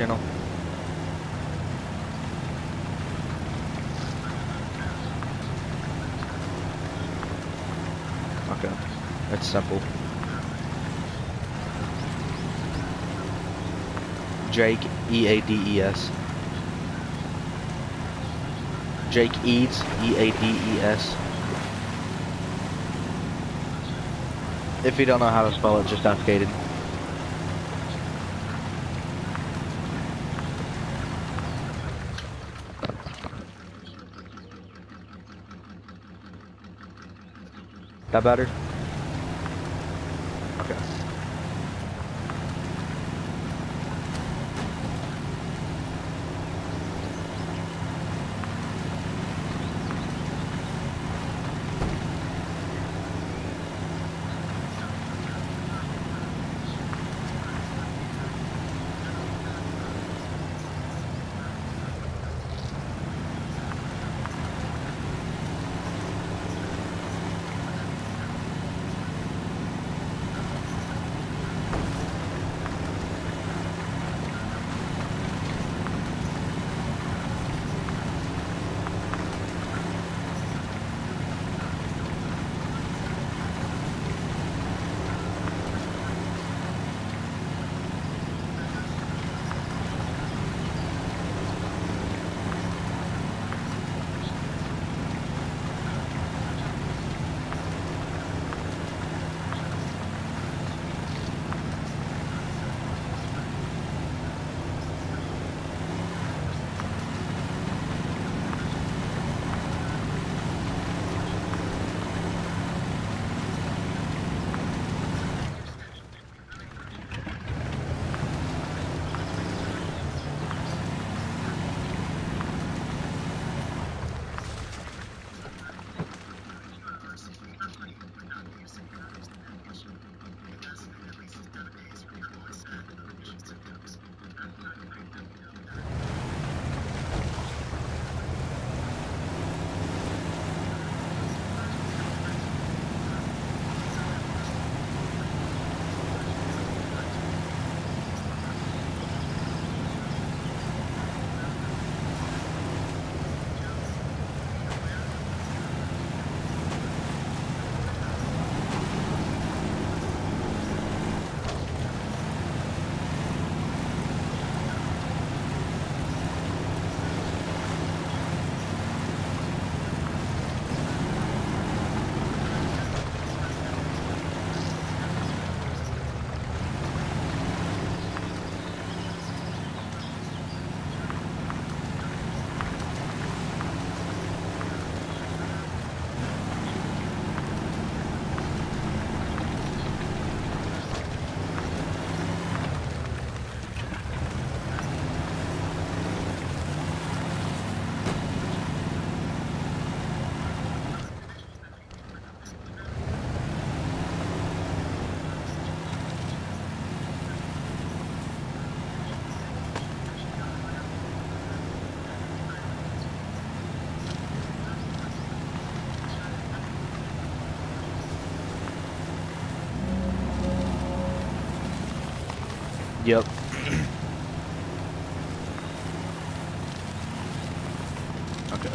channel. Okay, it's simple. Jake Eades. Jake Eads Eades. If you don't know how to spell it, just ask Caden. That better? Okay. Yep. Okay.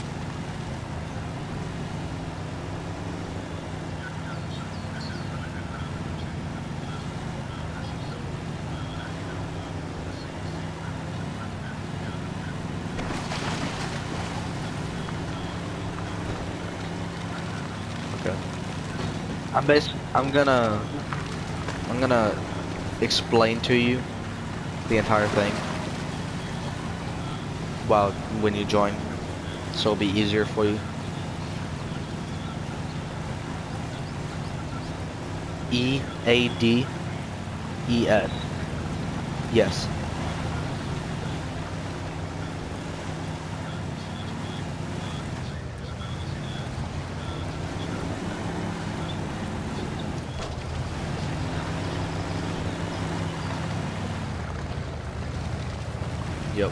Okay. I'm gonna explain to you the entire thing while when you join, so it'll be easier for you. Eades. Yes. Yep.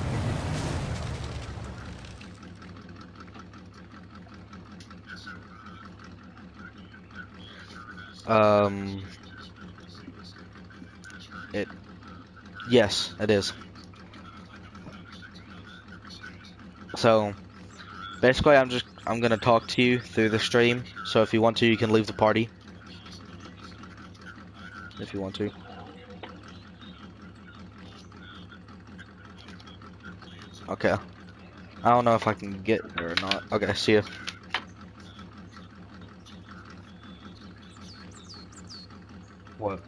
Um. It. Yes, it is. So basically, I'm gonna talk to you through the stream. So if you want to, you can leave the party if you want to. Okay. I don't know if I can get there or not. Okay, see ya. What?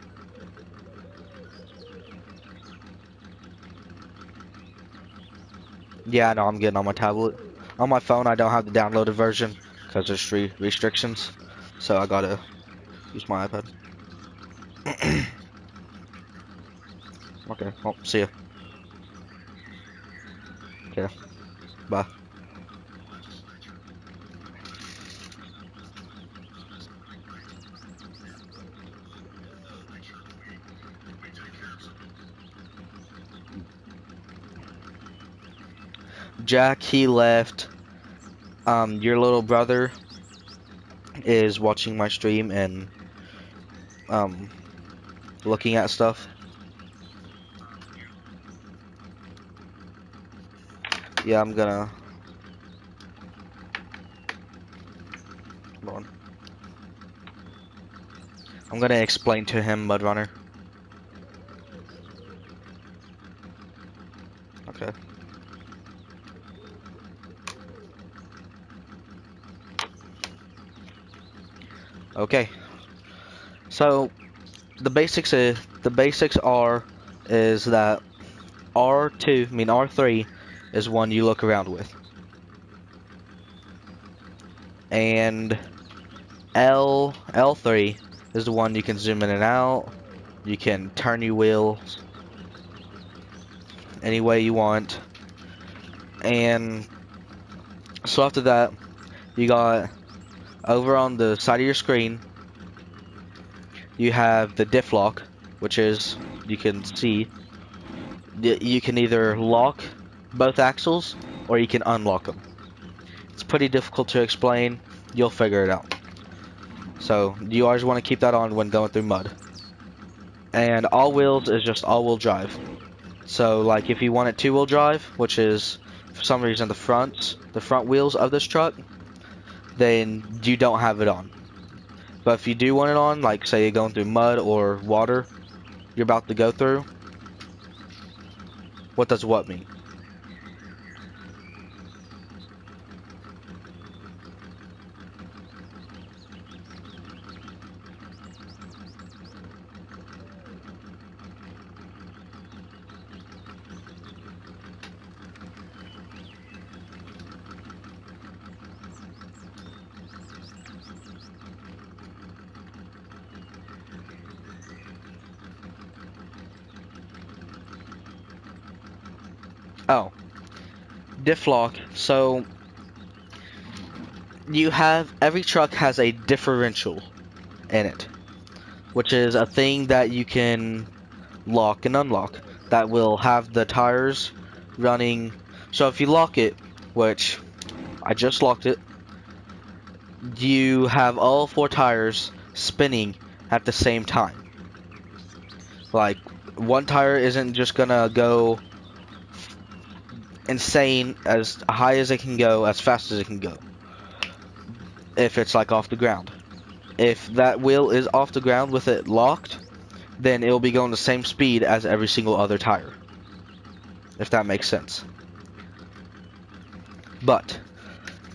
Yeah, I know. I'm getting on my tablet. On my phone, I don't have the downloaded version because there's restrictions. So I gotta use my iPad. Okay. Well, see ya. Okay. Bye. Jack, he left. Your little brother is watching my stream and um looking at stuff. Yeah, I'm gonna. Hold on. I'm gonna explain to him, Mudrunner. Okay. Okay. So the basics is that R2, I mean R3, is one you look around with, and L3 is the one you can zoom in and out. You can turn your wheels any way you want, and so after that, you got over on the side of your screen, you have the diff lock, which is you can see you can either lock both axles or you can unlock them. It's pretty difficult to explain. You'll figure it out. So you always want to keep that on when going through mud. And all wheels is just all-wheel drive. So like if you want it two-wheel drive, which is for some reason the front wheels of this truck, then you don't have it on. But if you do want it on, like say you're going through mud or water you're about to go through, what does what mean? Oh, diff lock. So you have every truck has a differential in it, which is a thing that you can lock and unlock that will have the tires running. So if you lock it, which I just locked it, you have all four tires spinning at the same time. Like one tire isn't just gonna go insane as high as it can go, as fast as it can go, if it's like off the ground. If that wheel is off the ground with it locked, then it'll be going the same speed as every single other tire, if that makes sense. But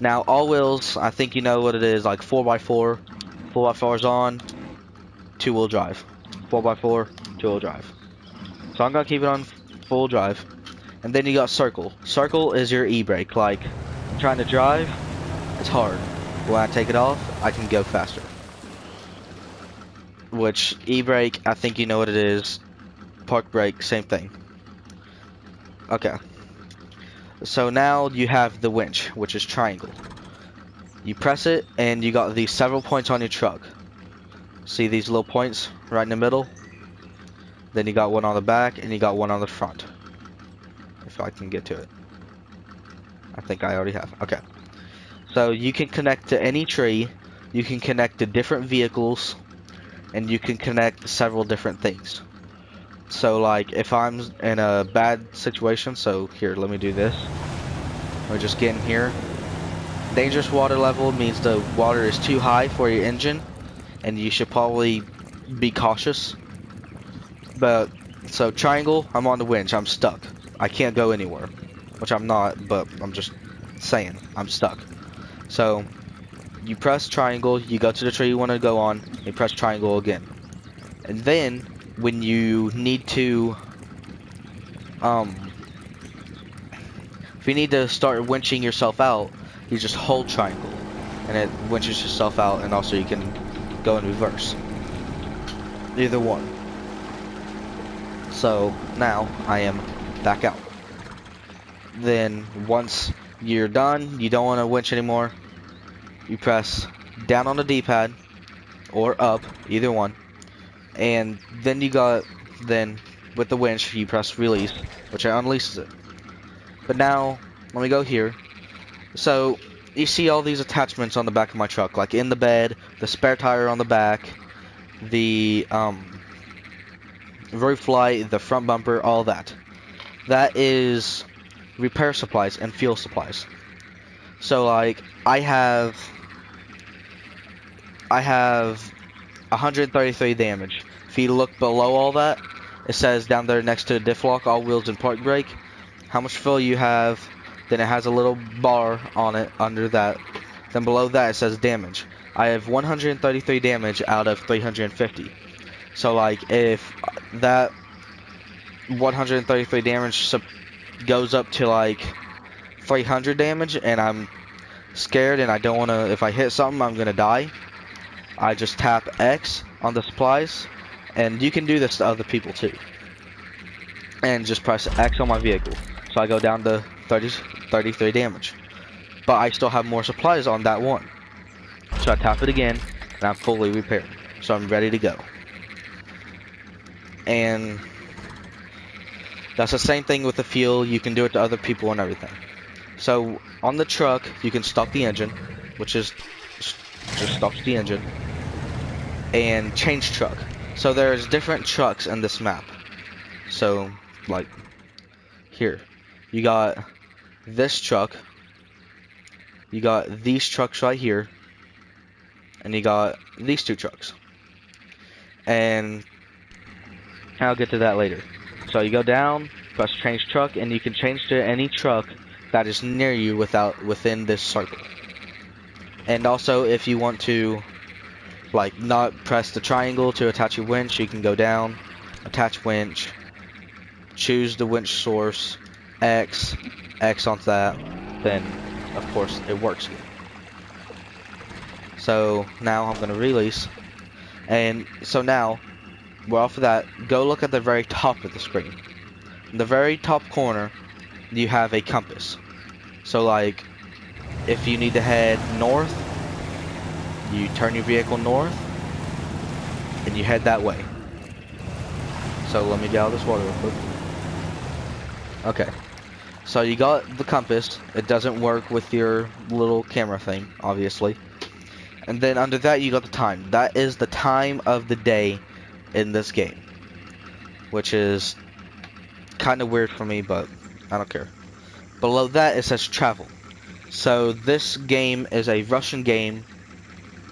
now all wheels, I think you know what it is, like 4x4, 4x4 is on, two-wheel drive, 4x4, two-wheel drive. So I'm gonna keep it on full drive. And then you got circle. Circle is your e-brake. Like I'm trying to drive, it's hard. When I take it off, I can go faster. Which e-brake, I think you know what it is. Park brake, same thing. Okay. So now you have the winch, which is triangle. You press it, and you got these several points on your truck. See these little points right in the middle? Then you got one on the back, and you got one on the front. If I can get to it. I think I already have. Okay. So you can connect to any tree, you can connect to different vehicles, and you can connect to several different things. So like if I'm in a bad situation, so here, let me do this. We're just getting here. Dangerous water level means the water is too high for your engine, and you should probably be cautious. But, so triangle, I'm on the winch, I'm stuck. I can't go anywhere, which I'm not, but I'm just saying, I'm stuck. So, you press triangle, you go to the tree you want to go on, you press triangle again. And then, when you need to, if you need to start winching yourself out, you just hold triangle, and it winches yourself out, and also you can go in reverse. Either one. So, now, I am back out. Then, once you're done, you don't want to winch anymore, you press down on the D-pad, or up, either one, and then with the winch, you press release, which unleashes it. But now, let me go here. So, you see all these attachments on the back of my truck, like in the bed, the spare tire on the back, the roof light, the front bumper, all that. That is repair supplies and fuel supplies. So, like, I have 133 damage. If you look below all that, it says down there next to diff lock, all wheels and park brake, how much fuel you have. Then it has a little bar on it under that. Then below that it says damage. I have 133 damage out of 350. So like if that 133 damage goes up to like 300 damage and I'm scared and I don't want to, if I hit something I'm going to die, I just tap X on the supplies. And you can do this to other people too. And just press X on my vehicle. So I go down to 33 damage. But I still have more supplies on that one. So I tap it again, and I'm fully repaired. So I'm ready to go. And that's the same thing with the fuel. You can do it to other people and everything. So on the truck, you can stop the engine, which is just stops the engine. And change truck. So there's different trucks in this map. So, like, here. You got this truck. You got these trucks right here. And you got these two trucks. And I'll get to that later. So you go down, press change truck, and you can change to any truck that is near you within this circle. And also, if you want to, like, not press the triangle to attach your winch, you can go down, attach winch, choose the winch source, X onto that, then of course it works again. So now I'm going to release, and so now we're off of that. Go look at the very top of the screen. In the very top corner you have a compass. So like if you need to head north, you turn your vehicle north and you head that way. So let me get out of this water real quick. Okay, so you got the compass. It doesn't work with your little camera thing, obviously. And then under that you got the time. That is the time of the day in this game, which is kind of weird for me, but I don't care. Below that it says travel. So this game is a Russian game,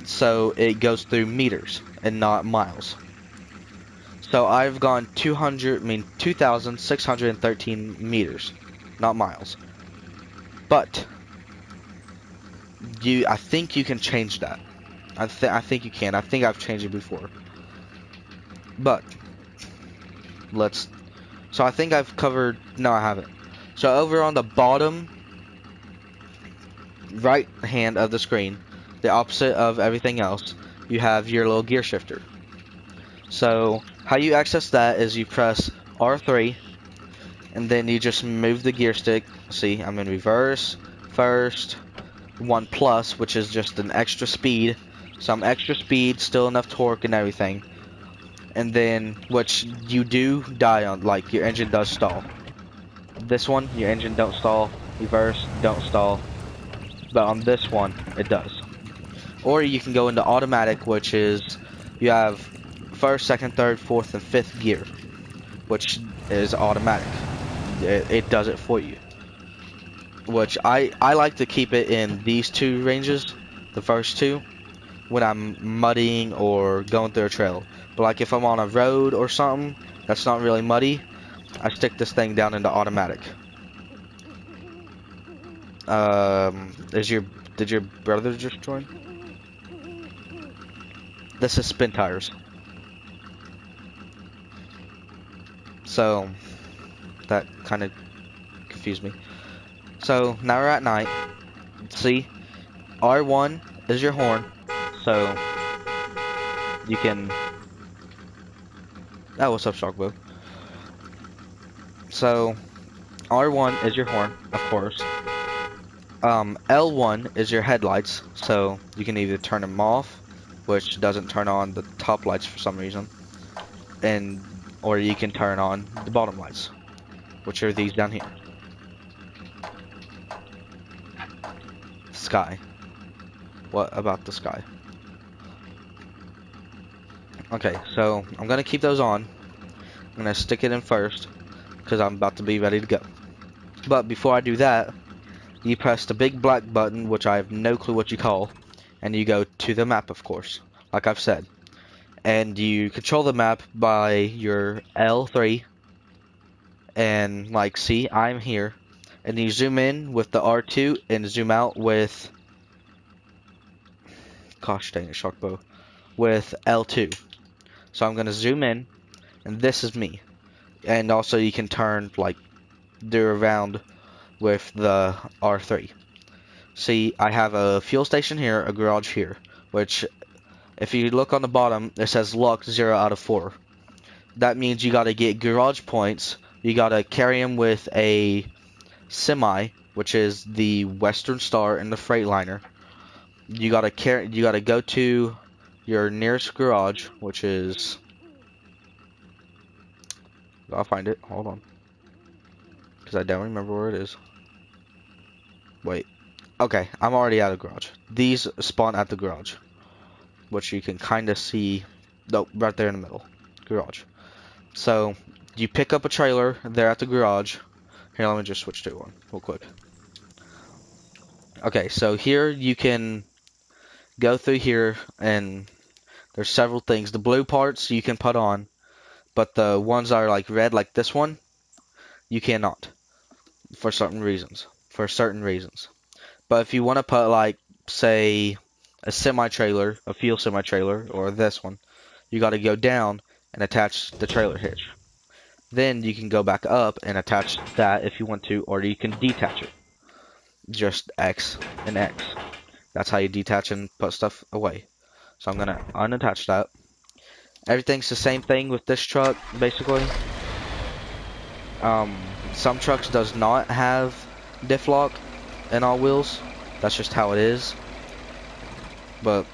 so it goes through meters and not miles. So I've gone 2,613 meters, not miles. But I think you can change that. I think you can. I think I've changed it before. But so I think I've covered. No, I haven't. So over on the bottom right hand of the screen, the opposite of everything else, you have your little gear shifter. So how you access that is you press R3 and then you just move the gear stick. See, I'm in reverse, first, 1+, which is just an extra speed. Some extra speed, still enough torque and everything. And then, which you do die on, like your engine does stall. This one, your engine don't stall. Reverse, don't stall. But on this one, it does. Or you can go into automatic, which is, you have first, second, third, fourth, and fifth gear, which is automatic. It does it for you. which I like to keep it in these two ranges, the first two, when I'm muddying or going through a trail. But like if I'm on a road or something that's not really muddy, I stick this thing down into automatic. Is your did your brother just join? This is spin tires. So that kind of confused me. So now we're at night. See, R1 is your horn, so you can. Oh, what's up, Shockbo? So R1 is your horn, of course. L1 is your headlights, so you can either turn them off, which doesn't turn on the top lights for some reason, and or you can turn on the bottom lights, which are these down here. Sky. What about the sky? Okay, so I'm gonna keep those on. I'm gonna stick it in first, because I'm about to be ready to go. But before I do that, you press the big black button, which I have no clue what you call, and you go to the map, of course, like I've said. And you control the map by your L3, and like, see, I'm here. And you zoom in with the R2 and zoom out with, gosh dang it, Sharkbow, with L2. So I'm gonna zoom in, and this is me. And also you can turn, like, do around with the R3. See, I have a fuel station here, a garage here, which, if you look on the bottom, it says locked 0 out of 4. That means you gotta get garage points, you gotta carry them with a semi, which is the Western Star and the Freightliner. You gotta go to your nearest garage, which is, I'll find it, hold on, because I don't remember where it is. Wait, okay, I'm already at a garage. These spawn at the garage, which you can kind of see, nope, right there in the middle, garage. So, you pick up a trailer there at the garage. Here, let me just switch to one real quick. Okay, so here you can go through here, and there's several things. The blue parts you can put on, but the ones that are like red, like this one, you cannot, for certain reasons. For certain reasons. But if you want to put, like, say, a semi-trailer, a fuel semi-trailer, or this one, you got to go down and attach the trailer hitch. Then you can go back up and attach that if you want to, or you can detach it. Just X and X. That's how you detach and put stuff away. So I'm going to unattach that. Everything's the same thing with this truck, basically. Some trucks does not have diff lock in all wheels. That's just how it is. But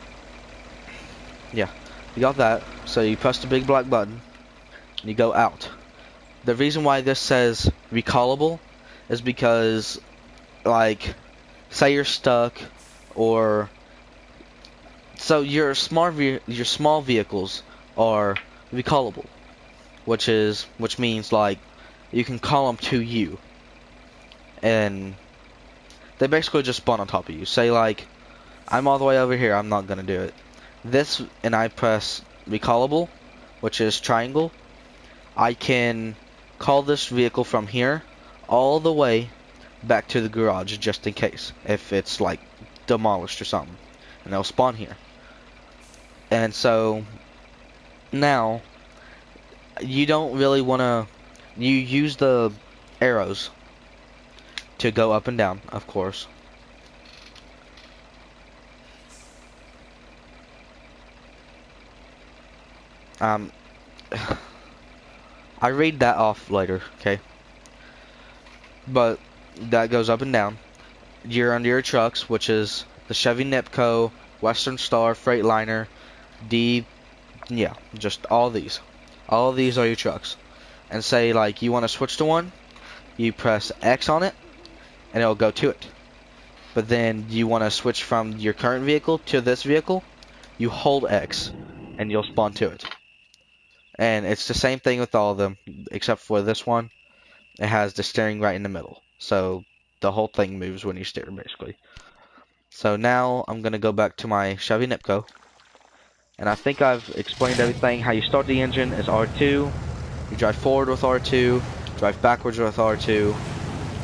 yeah, you got that. So you press the big black button and you go out. The reason why this says recallable is because, like, say you're stuck, or so your small vehicles are recallable, which means, like, you can call them to you, and they basically just spawn on top of you. Say, like, I'm all the way over here, I'm not gonna do it. This, and I press recallable, which is triangle, I can call this vehicle from here all the way back to the garage, just in case, if it's, like, demolished or something, and they'll spawn here. And so now you don't really want to, you use the arrows to go up and down, of course. I read that off later, okay? But that goes up and down. You're under your trucks, which is the Chevy Nipco, Western Star, Freightliner, yeah, just all these. All of these are your trucks. And say, like, you want to switch to one, you press X on it, and it'll go to it. But then you want to switch from your current vehicle to this vehicle, you hold X, and you'll spawn to it. And it's the same thing with all of them, except for this one. It has the steering right in the middle. So the whole thing moves when you steer, basically. So now I'm gonna go back to my Chevy Nipco, and I think I've explained everything. How you start the engine is R2. You drive forward with R2, drive backwards with R2.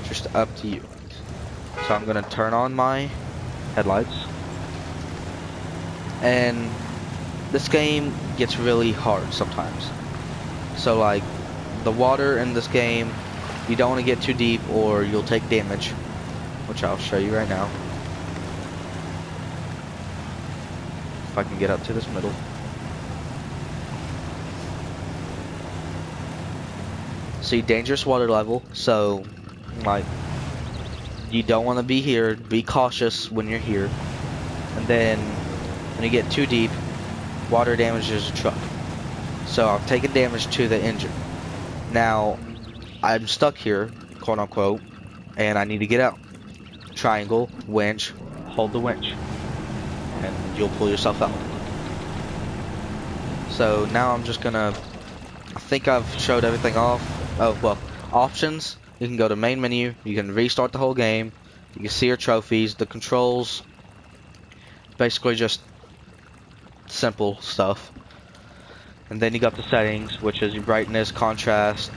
Just up to you. So I'm gonna turn on my headlights, and this game gets really hard sometimes. So like the water in this game, you don't want to get too deep or you'll take damage, which I'll show you right now. If I can get up to this middle. See, dangerous water level, so like you don't want to be here. Be cautious when you're here. And then when you get too deep, water damages the truck. So I've taken damage to the engine. Now I'm stuck here, quote unquote, and I need to get out. Triangle, winch, hold the winch, and you'll pull yourself out. So now I'm just gonna, I think I've showed everything off. Oh, well, options, you can go to main menu, you can restart the whole game, you can see your trophies, the controls, basically just simple stuff. And then you got the settings, which is your brightness, contrast,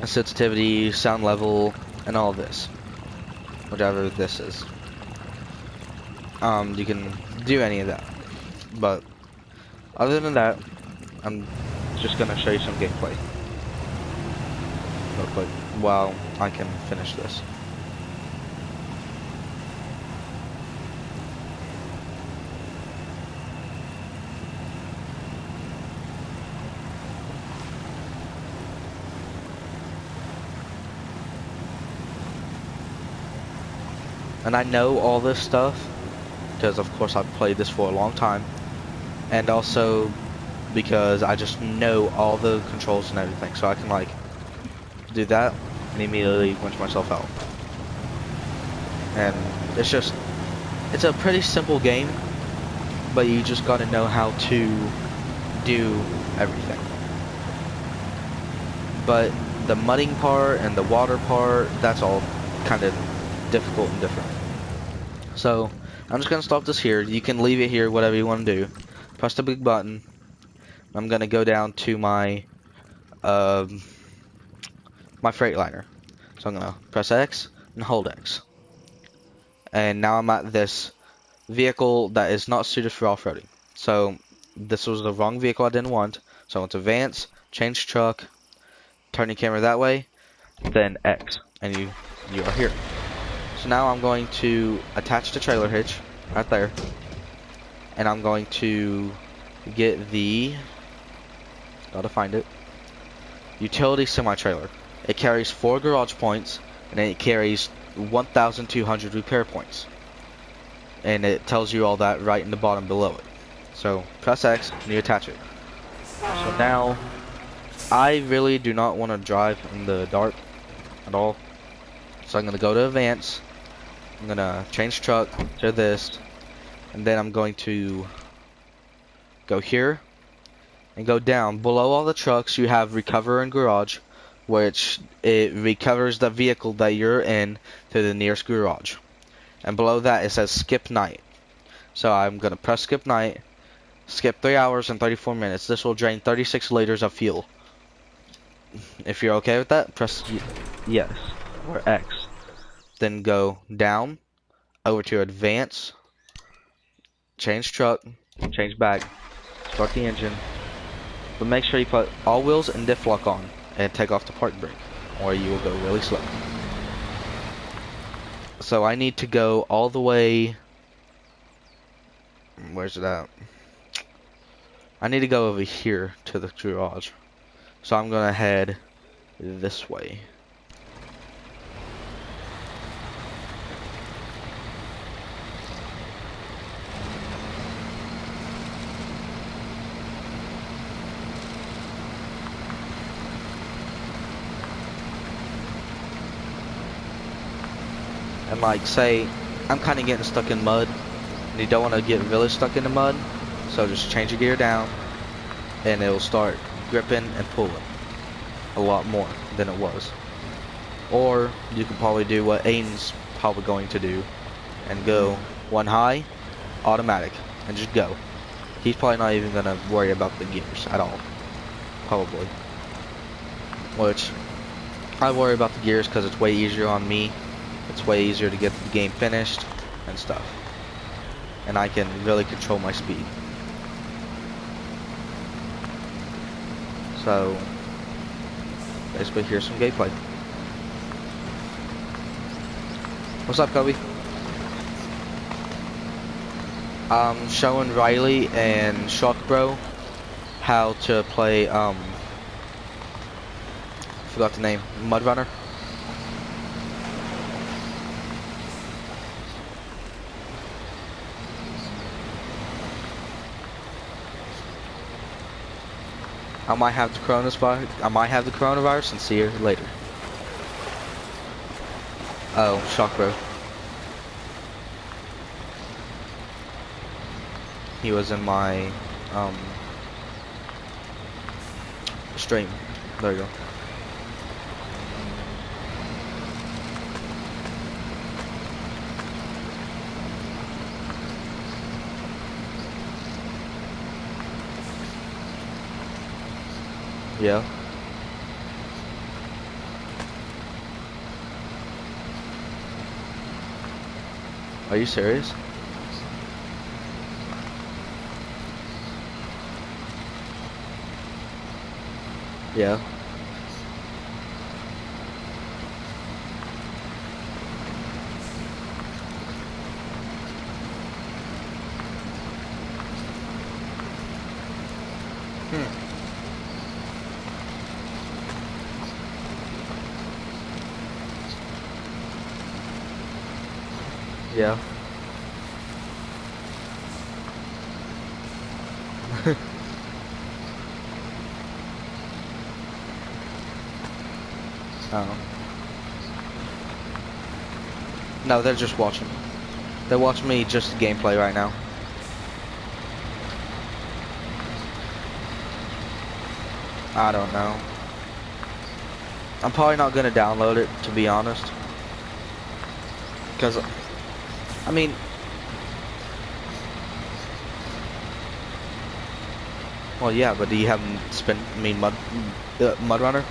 sensitivity, sound level, and all this. Whatever this is. You can do any of that. But other than that, I'm just gonna show you some gameplay real quick while I can finish this. And I know all this stuff because of course I've played this for a long time, and also because I just know all the controls and everything, so I can like do that and immediately winch myself out. And it's a pretty simple game, but you just gotta know how to do everything. But the mudding part and the water part, that's all kind of difficult and different. So I'm just gonna stop this here. You can leave it here, whatever you want to do. Press the big button. I'm gonna go down to my my Freightliner. So I'm gonna press X and hold X. And now I'm at this vehicle that is not suited for off-roading. So this was the wrong vehicle I didn't want. So I went to Advance, change truck, turn your camera that way, then X, and you are here. So now I'm going to attach the trailer hitch right there, and I'm going to get the, gotta find it, utility semi-trailer. It carries 4 garage points, and it carries 1,200 repair points, and it tells you all that right in the bottom below it. So press X and you attach it. So now I really do not want to drive in the dark at all, so I'm gonna go to Advance. I'm gonna change truck to this, and then I'm going to go here and go down. Below all the trucks you have Recover and Garage, which it recovers the vehicle that you're in to the nearest garage. And below that it says Skip Night. So I'm gonna press Skip Night, skip 3 hours and 34 minutes. This will drain 36 liters of fuel. If you're okay with that, press yes or X. Then go down, over to Advance, change truck, change back, start the engine, but make sure you put all wheels and diff lock on, and take off the park brake, or you will go really slow. So I need to go all the way, where's it at? I need to go over here to the garage, so I'm gonna head this way. And like, say I'm kind of getting stuck in mud, and you don't want to get really stuck in the mud, so just change your gear down, and it will start gripping and pulling a lot more than it was. Or you could probably do what Aiden's probably going to do and go one high, automatic, and just go. He's probably not even gonna worry about the gears at all. Probably. Which, I worry about the gears because it's way easier on me. It's way easier to get the game finished and stuff. And I can really control my speed. So, basically here's some gameplay. What's up, Kobe? I'm showing Riley and Shock Bro how to play, forgot the name, Mud Runner. I might have the coronavirus and see you later. Oh, Shock Bro. He was in my stream. There you go. Yeah. Are you serious? Yeah. Yeah. Oh. No, they're just watching. They're watching me just gameplay right now. I don't know. I'm probably not gonna download it, to be honest. Because, I mean, well, yeah, but do you have Mud Runner?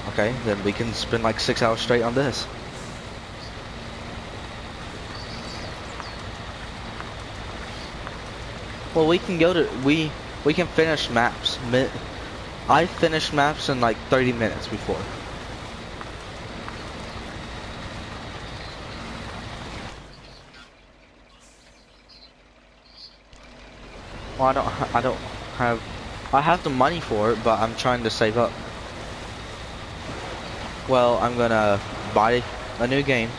Okay, then we can spend like 6 hours straight on this. Well, we can go to we can finish maps. I finished maps in like 30 minutes before. Well, I have the money for it, but I'm trying to save up. Well, I'm gonna buy a new game,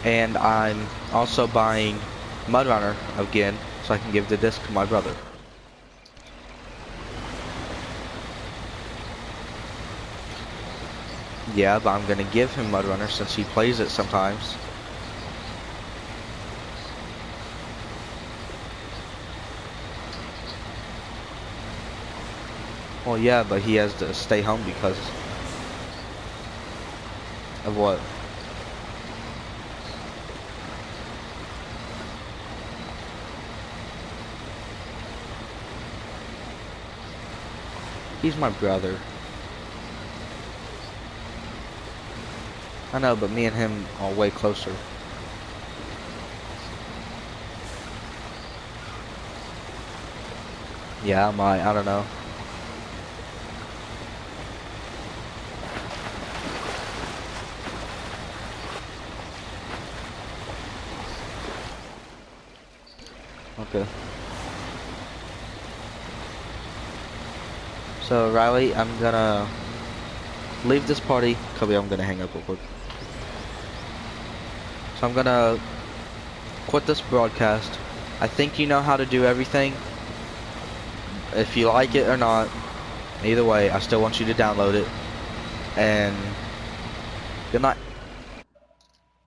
and I'm also buying Mud Runner again, so I can give the disc to my brother. Yeah, but I'm gonna give him Mud Runner since he plays it sometimes. Well, yeah, but he has to stay home because of what? He's my brother. I know, but me and him are way closer. Yeah, I don't know. Okay. So, Riley, I'm gonna leave this party. Kobe, I'm gonna hang up real quick. So I'm gonna quit this broadcast. I think you know how to do everything. If you like it or not, either way, I still want you to download it. And good night.